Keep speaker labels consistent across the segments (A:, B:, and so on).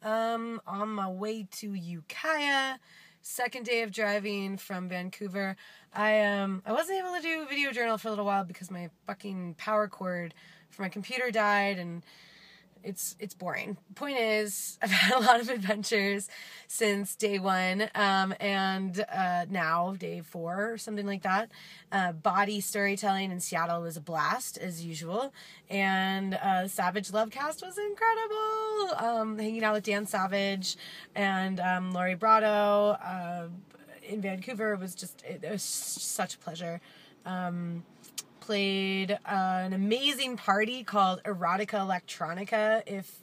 A: On my way to Ukiah, second day of driving from Vancouver. I wasn't able to do video journal for a little while because my fucking power cord for my computer died, and it's boring. Point is, I've had a lot of adventures since day one, and now day 4 or something like that. Body storytelling in Seattle was a blast as usual, and Savage Lovecast was incredible. Hanging out with Dan Savage and Lori Brado in Vancouver was it was such a pleasure. Played an amazing party called Erotica Electronica. If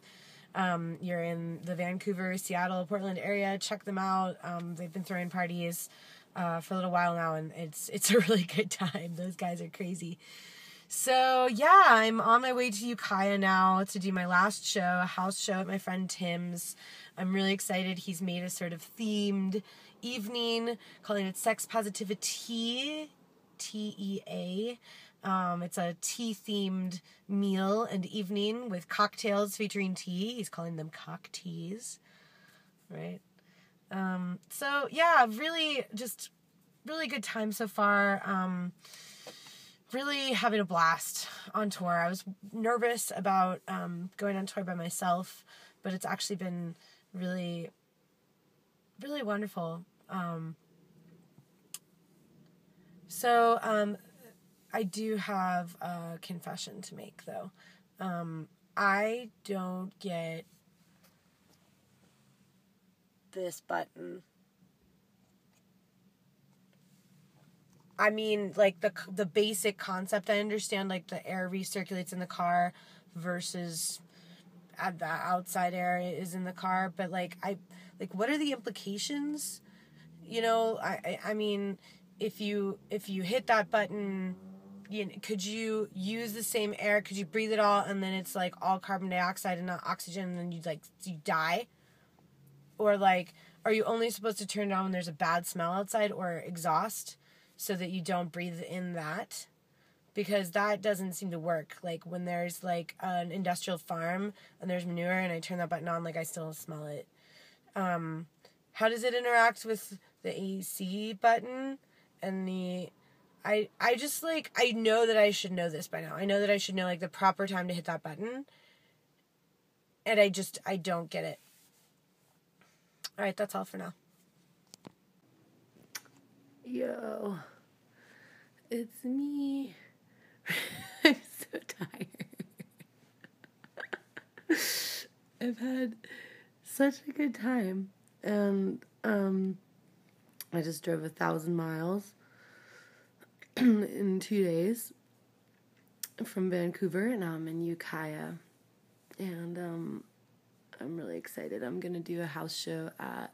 A: you're in the Vancouver, Seattle, Portland area, check them out. They've been throwing parties for a little while now, and it's a really good time. Those guys are crazy. So yeah, I'm on my way to Ukiah now to do my last show, a house show at my friend Tim's. I'm really excited. He's made a sort of themed evening, calling it Sex PositiviTour, TEA. It's a tea-themed meal and evening with cocktails featuring tea. He's calling them cock teas, right? So yeah, really good time so far. Really having a blast on tour. I was nervous about going on tour by myself, but it's actually been really, really wonderful. I do have a confession to make, though. I don't get this button. I mean, like, the basic concept, I understand, like, the air recirculates in the car versus the outside air is in the car, but, what are the implications? You know, I mean, if you hit that button, could you use the same air? Could you breathe it all, and then it's, like, all carbon dioxide and not oxygen, and then you die? Or, like, are you only supposed to turn it on when there's a bad smell outside or exhaust, so that you don't breathe in that? Because that doesn't seem to work. Like, when there's, like, an industrial farm and there's manure and I turn that button on, like, I still smell it. How does it interact with the AC button and I just, like, I know that I should know this by now. I know that I should know, like, the proper time to hit that button. And I don't get it. All right, that's all for now. Yo, it's me. I'm so tired. I've had such a good time, and I just drove 1,000 miles in 2 days from Vancouver, and I'm in Ukiah, and I'm really excited. I'm gonna do a house show at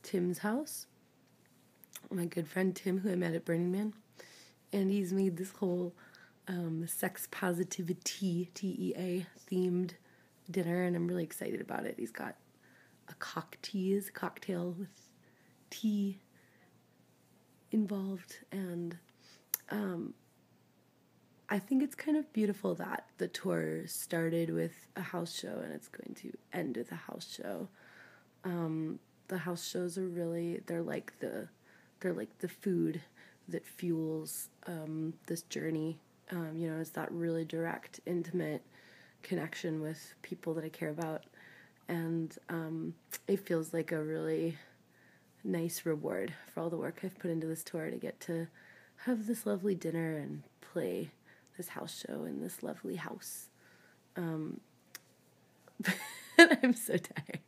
A: Tim's house. My good friend Tim, who I met at Burning Man, and he's made this whole Sex PositiviTour, TEA, themed dinner, and I'm really excited about it. He's got a cocktail with tea involved, and I think it's kind of beautiful that the tour started with a house show and it's going to end with a house show. The house shows are really, they're like the food that fuels this journey. It's that really direct, intimate connection with people that I care about, and it feels like a really nice reward for all the work I've put into this tour to get to have this lovely dinner and play this house show in this lovely house. I'm so tired.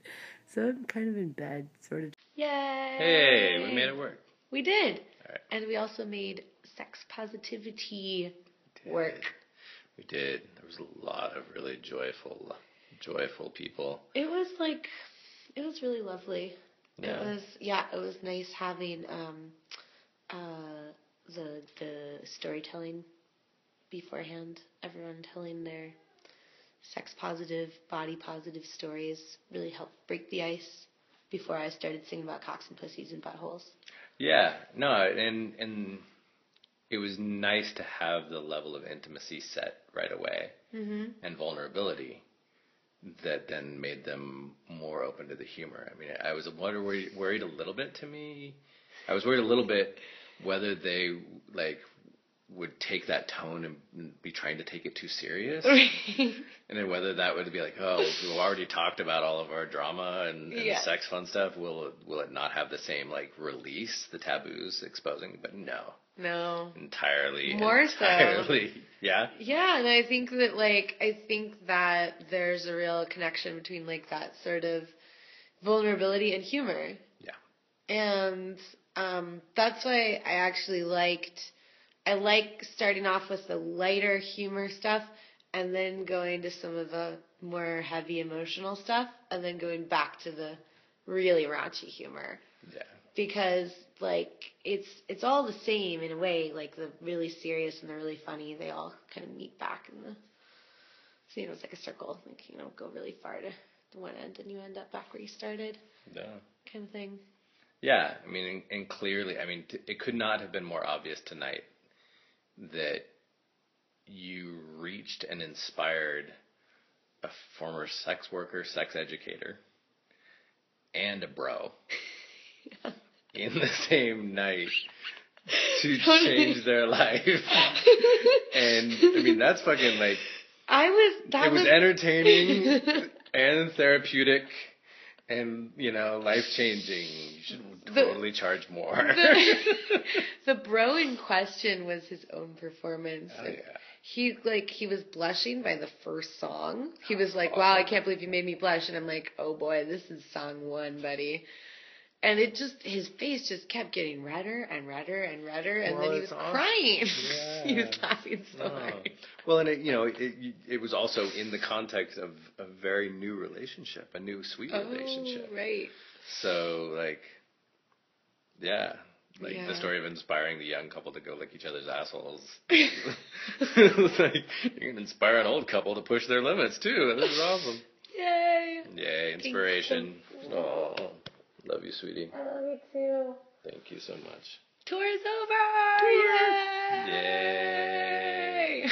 A: So I'm kind of in bed, sort of. Yay!
B: Hey, we made it work.
A: We did.
B: All right.
A: And we also made Sex PositiviTour work.
B: We did. There was a lot of really joyful people.
A: It was really lovely.
B: Yeah.
A: It was nice having the storytelling beforehand. Everyone telling their sex positive, body positive stories really helped break the ice before I started singing about cocks and pussies and buttholes.
B: Yeah, no, and it was nice to have the level of intimacy set right away,
A: mm-hmm.
B: and vulnerability, that then made them more open to the humor. I mean, I was worried a little bit to me. I was worried a little bit whether they like would take that tone and be trying to take it too serious. And then whether that would be like, oh, we've already talked about all of our drama and sex fun stuff. Will it not have the same like release, the taboos exposing? But no. Entirely.
A: More so.
B: Yeah?
A: Yeah, and I think that there's a real connection between like that sort of vulnerability and humor.
B: Yeah.
A: And that's why I like starting off with the lighter humor stuff and then going to some of the more heavy emotional stuff and then going back to the really raunchy humor.
B: Yeah.
A: Because like it's all the same in a way, like the really serious and the really funny, they all kind of meet back in the, so, it's like a circle, like, go really far to the one end and you end up back where you started.
B: Yeah.
A: Kind of thing.
B: Yeah, I mean, and clearly, I mean, it could not have been more obvious tonight that you reached and inspired a former sex worker, sex educator, and a bro in the same night to change their life. And, I mean, that's fucking, like, it was entertaining and therapeutic and, life-changing. You should totally charge more.
A: The bro in question was his own performance.
B: Oh, yeah.
A: He was blushing by the first song. He was like, wow, I can't believe you made me blush. And I'm like, oh boy, this is song one, buddy. And his face just kept getting redder and redder and redder. And then he was crying. Yeah. He was laughing so hard.
B: Well, and it was also in the context of a very new relationship, a new sweet relationship.
A: Oh, right.
B: So, the story of inspiring the young couple to go lick each other's assholes. It's like, you can inspire an old couple to push their limits, too. This is awesome.
A: Yay.
B: Yay, inspiration. Oh, love you, sweetie.
A: I love you, too.
B: Thank you so much.
A: Tour is over!
B: Yay!